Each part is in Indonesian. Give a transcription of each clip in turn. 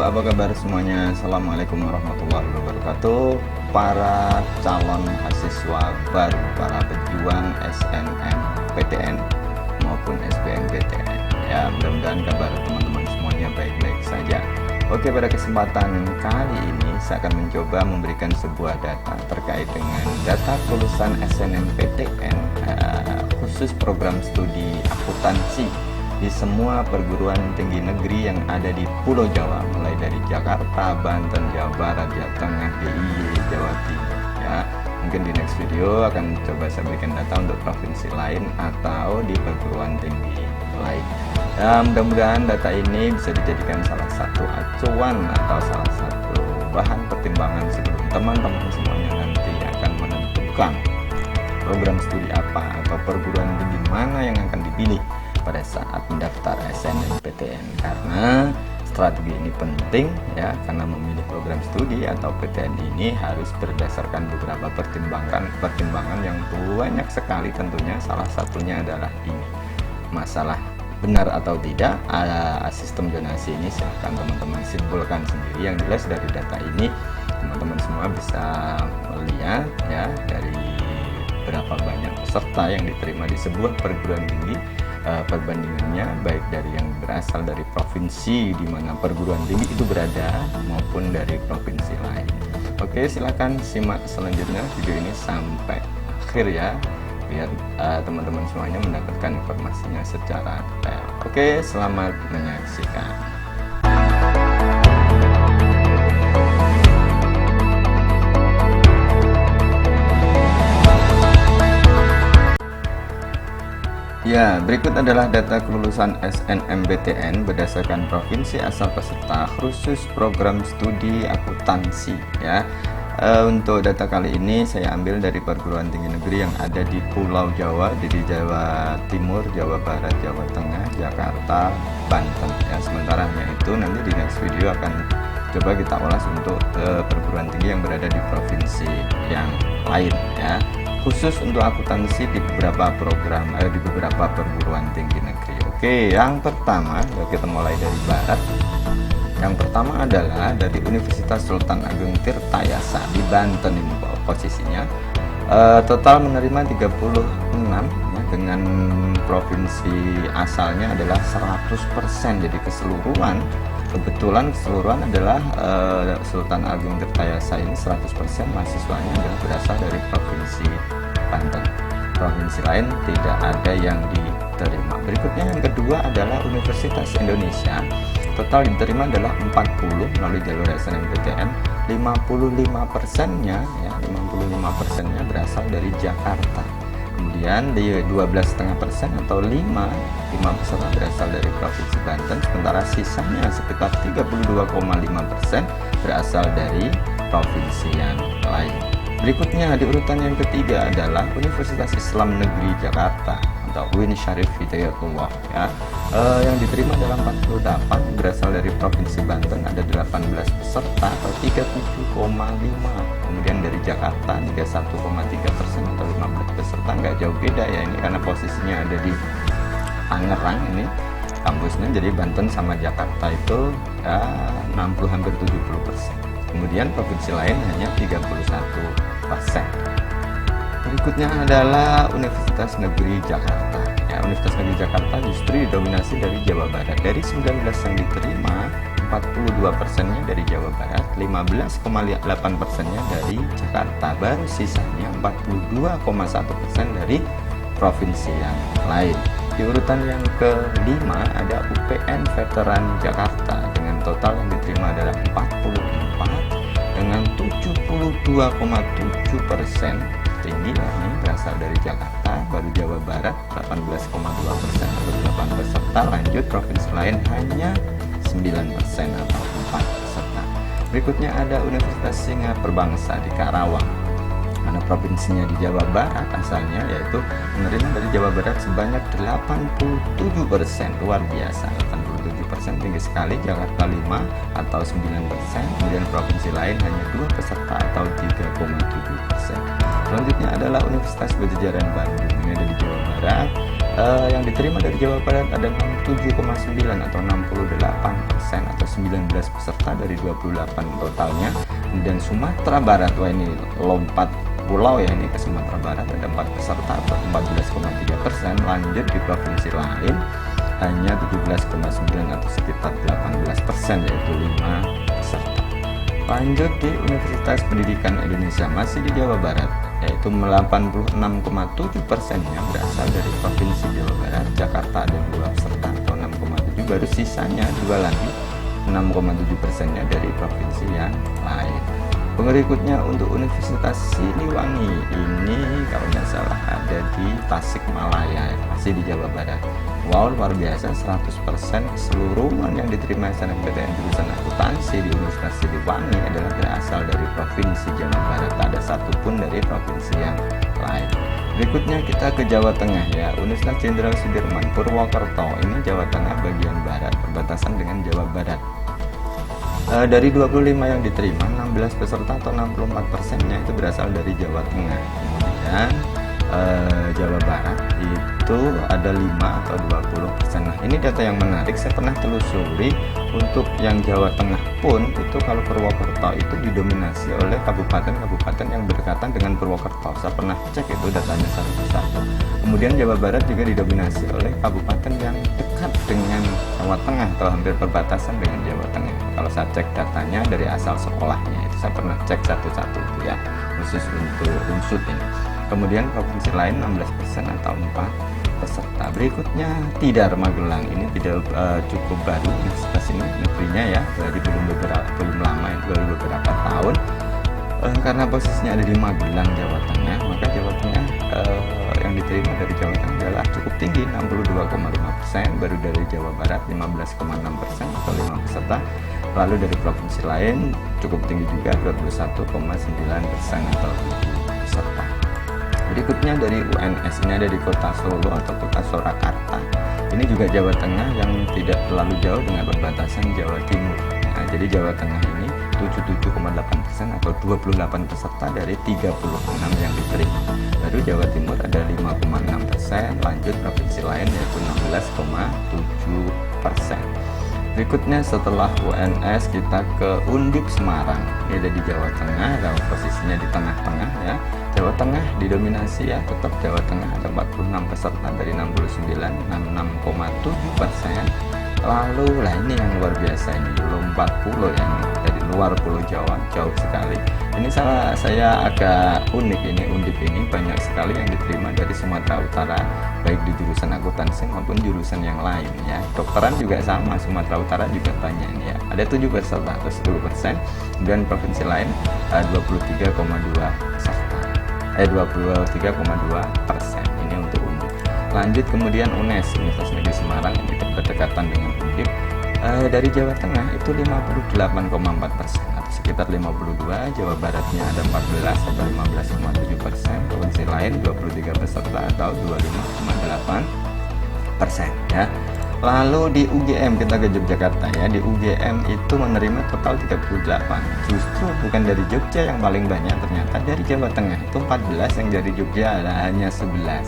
apa kabar semuanya? Assalamualaikum warahmatullahi wabarakatuh. Para calon mahasiswa baru, para pejuang SNMPTN maupun SBMPTN. Ya, mudah-mudahan kabar teman-teman semuanya baik-baik saja. Oke, pada kesempatan kali ini saya akan mencoba memberikan sebuah data terkait dengan data kelulusan SNMPTN khusus program studi akuntansi di semua perguruan tinggi negeri yang ada di Pulau Jawa, mulai dari Jakarta, Banten, Jawa Barat, Jawa Tengah, DIY, Jawa Timur. Ya, mungkin di next video akan coba saya berikan data untuk provinsi lain atau di perguruan tinggi lain. Ya, mudah-mudahan data ini bisa dijadikan salah satu acuan atau salah satu bahan pertimbangan sebelum teman-teman semuanya nanti akan menentukan program studi apa atau perguruan tinggi mana yang akan dipilih pada saat mendaftar SNMPTN, karena strategi ini penting ya, karena memilih program studi atau PTN ini harus berdasarkan beberapa pertimbangan yang banyak sekali tentunya. Salah satunya adalah ini, masalah benar atau tidak sistem zonasi ini. Silahkan teman-teman simpulkan sendiri. Yang jelas dari data ini teman-teman semua bisa melihat ya, dari berapa banyak peserta yang diterima di sebuah perguruan tinggi, perbandingannya baik dari yang berasal dari provinsi di mana perguruan tinggi itu berada maupun dari provinsi lain. Oke, silakan simak selanjutnya video ini sampai akhir ya, biar teman-teman semuanya mendapatkan informasinya secara detail. Oke, selamat menyaksikan. Ya, berikut adalah data kelulusan SNMPTN berdasarkan provinsi asal peserta khusus program studi akuntansi ya. Untuk data kali ini saya ambil dari perguruan tinggi negeri yang ada di Pulau Jawa, jadi Jawa Timur, Jawa Barat, Jawa Tengah, Jakarta, Banten ya. Sementara hanya itu, nanti di next video akan coba kita ulas untuk perguruan tinggi yang berada di provinsi yang lain ya, khusus untuk akuntansi di beberapa program, di beberapa perguruan tinggi negeri. Oke, yang pertama kita mulai dari barat. Yang pertama adalah dari Universitas Sultan Ageng Tirtayasa di Banten, ini posisinya. Total menerima 36 ya, dengan provinsi asalnya adalah 100%. Jadi keseluruhan adalah Sultan Agung Tirtayasa ini 100% mahasiswanya adalah berasal dari provinsi Banten. Provinsi lain tidak ada yang diterima. Berikutnya yang kedua adalah Universitas Indonesia. Total diterima adalah 40 melalui jalur SNMPTN. 55%-nya ya, 55%-nya berasal dari Jakarta. Kemudian di 12,5% atau 5 peserta berasal dari provinsi Banten, sementara sisanya sekitar 32,5% berasal dari provinsi yang lain. Berikutnya di urutan yang ketiga adalah Universitas Islam Negeri Jakarta atau UIN Syarif Hidayatullah ya. Yang diterima adalah 48 berasal dari provinsi Banten, ada 18 peserta atau 37,5. Kemudian dari Jakarta 31,3% atau 15 peserta, nggak jauh beda ya ini karena posisinya ada di Tangerang ini kampusnya. Jadi Banten sama Jakarta itu ya 60 hampir 70%. Kemudian provinsi lain hanya 31%. Berikutnya adalah Universitas Negeri Jakarta. Ya, Universitas Negeri Jakarta justru didominasi dari Jawa Barat. Dari 19 yang diterima, 42%-nya dari Jawa Barat, 15,8%-nya dari Jakarta, baru sisanya 42,1% dari provinsi yang lain. Di urutan yang kelima ada UPN Veteran Jakarta dengan total yang diterima adalah 44 dengan 72,7%. Tinggi ini berasal dari Jakarta, baru Jawa Barat 18,2% atau 8 peserta. Lanjut provinsi lain hanya 9% atau 4 peserta. Berikutnya ada Universitas Singapura Bangsa di Karawang, mana provinsinya di Jawa Barat asalnya, yaitu menerima dari Jawa Barat sebanyak 87%. Luar biasa, 87% tinggi sekali. Jakarta 5 atau 9%, kemudian provinsi lain hanya 2 peserta atau 3,7%. Selanjutnya adalah Universitas Padjadjaran Bandung, ini ada di Jawa Barat, Yang diterima dari Jawa Barat ada 67,9 atau 68% atau 19 peserta dari 28 totalnya. Dan Sumatera Barat, wah ini lompat pulau ya, ini ke Sumatera Barat ada 4 peserta atau 14,3%. Lanjut di provinsi lain hanya 17,9 atau sekitar 18%, yaitu 5 peserta. Lanjut di Universitas Pendidikan Indonesia, masih di Jawa Barat, yaitu 86,7%-nya berasal dari Provinsi Jawa Barat. Jakarta ada 2 peserta atau 6,7, baru sisanya 2 lagi 6,7%-nya dari provinsi yang lain. Berikutnya untuk Universitas Siliwangi, ini kalau nggak salah ada di Tasikmalaya, masih di Jawa Barat. Wow, luar biasa, 100% keseluruhan yang diterima SNMPTN jurusan akuntansi di Universitas Siliwangi adalah berasal dari Provinsi Jawa Barat, tak ada satupun dari provinsi yang lain. Berikutnya kita ke Jawa Tengah ya, Universitas Jenderal Sudirman Purwokerto, ini Jawa Tengah bagian barat, perbatasan dengan Jawa Barat. Dari 25 yang diterima, 16 peserta atau 64%-nya itu berasal dari Jawa Tengah. Kemudian Jawa Barat itu ada 5 atau 20%. Nah, ini data yang menarik, saya pernah telusuri untuk yang Jawa Tengah pun itu kalau Purwokerto itu didominasi oleh kabupaten-kabupaten yang berdekatan dengan Purwokerto. Saya pernah cek itu datanya satu persatu. Kemudian Jawa Barat juga didominasi oleh kabupaten yang dekat dengan Jawa Tengah atau hampir perbatasan dengan Jawa Tengah. Kalau saya cek datanya dari asal sekolahnya, itu saya pernah cek satu-satu ya, khusus untuk unsur ini. Kemudian provinsi lain 16% atau 4 peserta. Berikutnya Tidar Magelang, ini tidak cukup baru universitas ini negerinya ya, jadi belum lama, baru beberapa tahun. Karena posisinya ada di Magelang, Jawa Tengah, maka Jawa Tengah yang diterima dari Jawa Tengah adalah cukup tinggi, 62,5%, baru dari Jawa Barat 15,6% atau 5 peserta. Lalu dari provinsi lain cukup tinggi juga, 21,9% atau 7 peserta. Berikutnya dari UNS, ini ada di kota Solo atau kota Surakarta. Ini juga Jawa Tengah yang tidak terlalu jauh dengan perbatasan Jawa Timur. Nah, jadi Jawa Tengah ini 77,8% atau 28 peserta dari 36 yang diterima. Baru Jawa Timur ada 5,6%, lanjut provinsi lain yaitu 16,7%. Berikutnya setelah UNS kita ke Undip Semarang, ini ada di Jawa Tengah, dan posisinya di tengah-tengah ya. Jawa Tengah didominasi ya, tetap Jawa Tengah ada 46 peserta dari 69, 66,7%. Lalu lah ini yang luar biasa, ini lompat pulau ya, ini dari luar Pulau Jawa, jauh sekali. Ini saya agak unik, ini Undip ini banyak sekali yang diterima dari Sumatera Utara, baik di jurusan akuntansi maupun jurusan yang lain ya. Dokteran juga sama, Sumatera Utara juga banyak ini ya. Ada 7 peserta atau 10%, dan provinsi lain 23,2 peserta. 23,2%, ini untuk Undip. Lanjut kemudian UNES, Universitas Negeri Semarang, ini berdekatan dengan Undip. Dari Jawa Tengah itu 58,4% atau sekitar 52, Jawa Baratnya ada 14 atau 15,7%, provinsi lain 23 peserta atau 25,8% ya. Lalu di UGM kita ke Yogyakarta ya, di UGM itu menerima total 38. Justru bukan dari Jogja yang paling banyak, ternyata dari Jawa Tengah itu 14, yang dari Jogja ada hanya 11.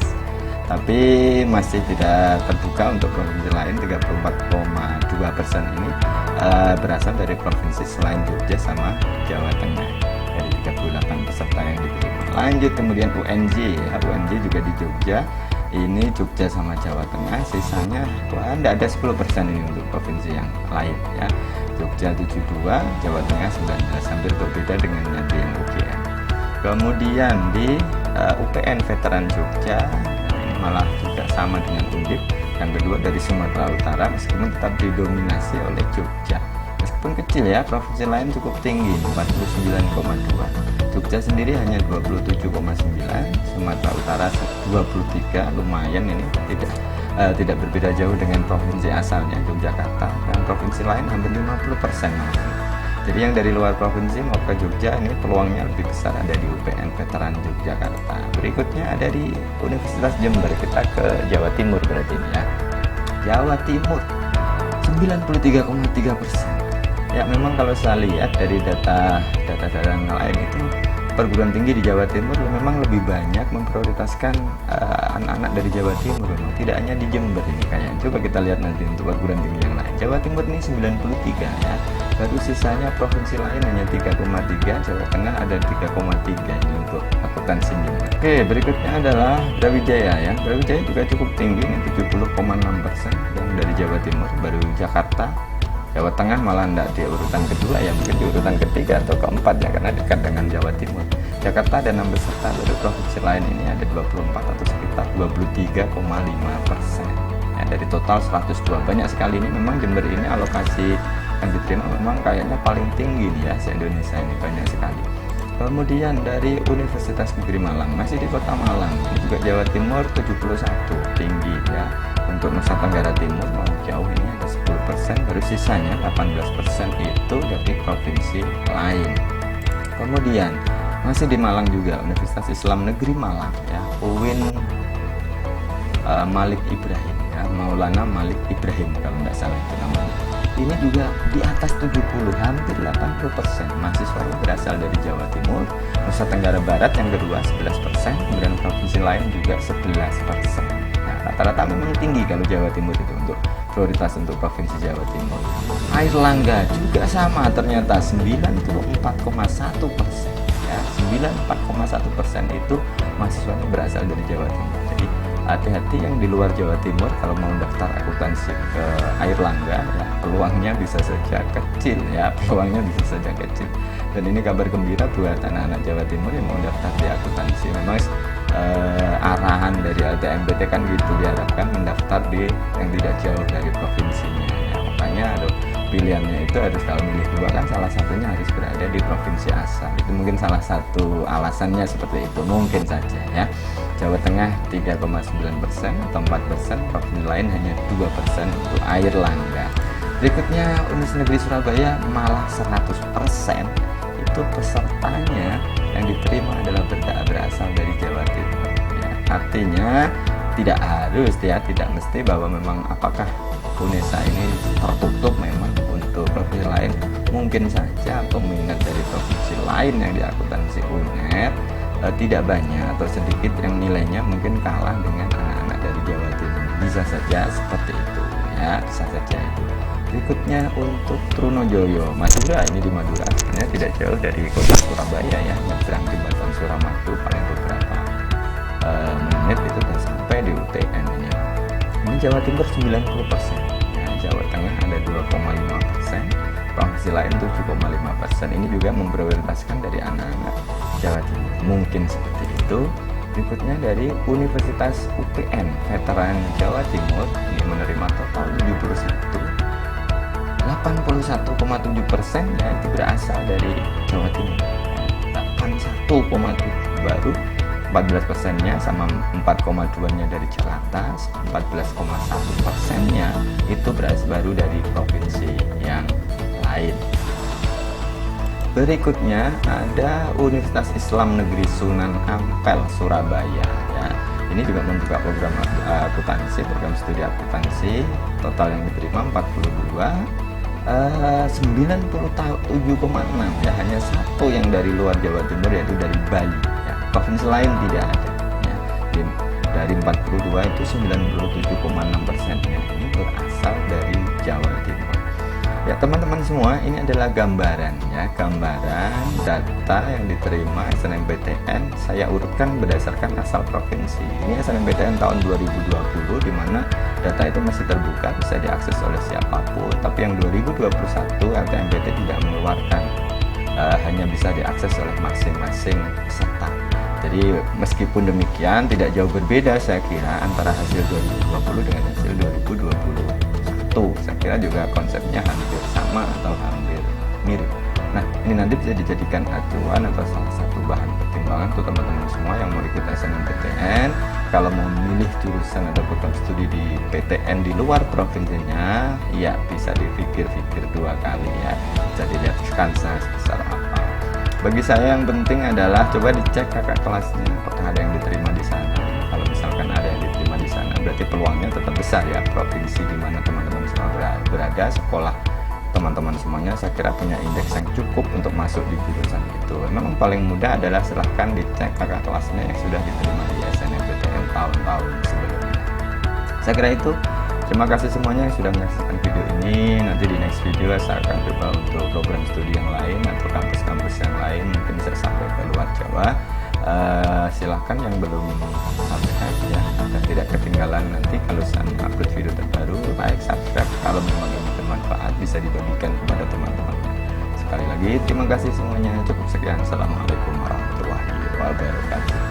Tapi masih tidak terbuka untuk provinsi lain. 34,2% ini berasal dari provinsi selain Jogja sama Jawa Tengah, dari 38 peserta yang diterima. Lanjut kemudian UNJ ya, UNJ juga di Jogja. Ini Jogja sama Jawa Tengah, sisanya tidak ada 10% ini untuk provinsi yang lain ya. Jogja 72, Jawa Tengah 19, hampir berbeda dengan yang di UGM. Kemudian di UPN Veteran Jogja malah juga sama dengan Undip. Yang kedua dari Sumatera Utara, meskipun tetap didominasi oleh Jogja. Meskipun kecil ya, provinsi lain cukup tinggi, 49,2. Jogja sendiri hanya 27,9, Sumatera Utara 23, lumayan ini, tidak berbeda jauh dengan provinsi asalnya Yogyakarta, dan provinsi lain hampir 50% malah. Jadi yang dari luar provinsi mau ke Jogja ini peluangnya lebih besar ada di UPN Veteran Yogyakarta. Berikutnya ada di Universitas Jember, kita ke Jawa Timur berarti ini ya. Jawa Timur 93,3%. Ya memang kalau saya lihat dari data yang lain itu perguruan tinggi di Jawa Timur memang lebih banyak memprioritaskan anak-anak dari Jawa Timur, tidak hanya di Jember ini kayaknya. Coba kita lihat nanti untuk perguruan tinggi yang lain. Jawa Timur ini 93 ya, baru sisanya provinsi lain hanya 3,3, Jawa Tengah ada 3,3 ini untuk akuntansi Jember. Oke, berikutnya adalah Brawijaya ya. Brawijaya juga cukup tinggi ini 70,6% yang dari Jawa Timur, baru Jakarta. Jawa Tengah malah tidak di urutan kedua ya, mungkin di urutan ketiga atau keempat ya, karena dekat dengan Jawa Timur. Jakarta ada 6 peserta, baru provinsi lain ini ada 24 atau sekitar 23,5%. Ya, dari total 102, banyak sekali ini. Memang Jember ini alokasi yang diterima memang kayaknya paling tinggi nih ya, se-Indonesia ini banyak sekali. Kemudian dari Universitas Negeri Malang, masih di Kota Malang, ini juga Jawa Timur 71, tinggi ya. Untuk Nusa Tenggara Timur mau jauh ini ada 10%, baru sisanya 18% itu dari provinsi lain. Kemudian masih di Malang juga, Universitas Islam Negeri Malang ya, UIN Malik Ibrahim ya, Maulana Malik Ibrahim kalau tidak salah itu namanya. Ini juga di atas 70, hampir 80% mahasiswanya berasal dari Jawa Timur. Nusa Tenggara Barat yang kedua 11%, kemudian provinsi lain juga 11%. Nah, rata-rata memang tinggi kalau Jawa Timur itu untuk prioritas untuk provinsi Jawa Timur. Airlangga juga sama ternyata 94,1%. Ya, 94,1% itu mahasiswanya berasal dari Jawa Timur. Jadi hati-hati yang di luar Jawa Timur kalau mau daftar akuntansi ke Airlangga ya, peluangnya bisa saja kecil ya, peluangnya bisa saja kecil. Dan ini kabar gembira buat anak-anak Jawa Timur yang mau daftar di akuntansi. Memang arahan dari LTMPT kan gitu, diharapkan mendaftar di yang tidak jauh dari provinsinya ya. Makanya pilihannya itu harus, kalau milih dua kan salah satunya harus berada di provinsi asal. Itu mungkin salah satu alasannya seperti itu, mungkin saja ya. Jawa Tengah 3,9% atau 4%, provinsi lain hanya 2% untuk Airlangga. Berikutnya Universitas Negeri Surabaya malah 100%, itu pesertanya yang diterima adalah berasal dari Jawa Timur ya. Artinya tidak harus ya, tidak mesti bahwa memang apakah UNESA ini tertutup memang untuk provinsi lain. Mungkin saja peminat dari provinsi lain yang di akuntansi UNER tidak banyak atau sedikit yang nilainya mungkin kalah dengan anak-anak dari Jawa Timur. Bisa saja seperti itu ya, bisa saja itu. Berikutnya untuk Trunojoyo, Madura, ini di Madura, sebenarnya tidak jauh dari kota Surabaya ya, nyebrang jembatan Suramadu paling beberapa menit itu sudah sampai di UTN ini. Ini Jawa Timur 90%, ya, Jawa Tengah ada 2,5%, provinsi lain 7,5%. Ini juga memprioritaskan dari anak-anak Jawa Timur, mungkin seperti itu. Berikutnya dari Universitas UPN Veteran Jawa Timur, ini menerima total 81,7% ya, itu berasal dari Jawa Timur. 81,7 baru, 14%-nya sama 4,2-nya dari Jakarta, 14,1%-nya itu berasal baru dari provinsi yang lain. Berikutnya ada Universitas Islam Negeri Sunan Ampel Surabaya ya. Ini juga membuka program akuntansi, program studi akuntansi. Total yang diterima 42, 97,6 ya, hanya satu yang dari luar Jawa Timur yaitu dari Bali ya. Provinsi lain tidak ada ya. Dari 42 itu 97,6%-nya ini berasal dari Jawa Timur. Ya teman-teman semua, ini adalah gambaran ya, gambaran data yang diterima SNMPTN. Saya urutkan berdasarkan asal provinsi. Ini SNMPTN tahun 2020, di mana data itu masih terbuka, bisa diakses oleh siapapun. Tapi yang 2021 LTMPT tidak mengeluarkan, hanya bisa diakses oleh masing-masing peserta. Jadi meskipun demikian tidak jauh berbeda saya kira antara hasil 2020 dengan hasil 2021. Saya kira juga konsepnya hampir sama atau hampir mirip. Nah, ini nanti bisa dijadikan acuan atau salah satu bahan pertimbangan untuk teman-teman semua yang mau ikut SNMPTN. Kalau mau memilih jurusan atau program studi di PTN di luar provinsinya, ya bisa dipikir-pikir dua kali ya. Bisa dilihat kansa sebesar apa. Bagi saya yang penting adalah coba dicek kakak kelasnya, apakah ada yang diterima di sana. Kalau misalkan ada yang diterima di sana, berarti peluangnya tetap besar ya. Provinsi di mana teman-teman semua berada, sekolah teman-teman semuanya saya kira punya indeks yang cukup untuk masuk di jurusan itu. Memang paling mudah adalah silahkan dicek kakak kelasnya yang sudah diterima di SNMPTN tahun-tahun sebelumnya. Saya kira itu. Terima kasih semuanya yang sudah menyaksikan video ini. Nanti di next video saya akan coba untuk program studi yang lain atau kampus-kampus yang lain, mungkin bisa sampai ke luar Jawa. Silahkan yang belum subscribe ya, agar tidak ketinggalan nanti kalau saya upload video terbaru. Like, subscribe, kalau memang ini bermanfaat bisa dibagikan kepada teman-teman. Sekali lagi terima kasih semuanya. Cukup sekian. Assalamualaikum warahmatullahi wabarakatuh.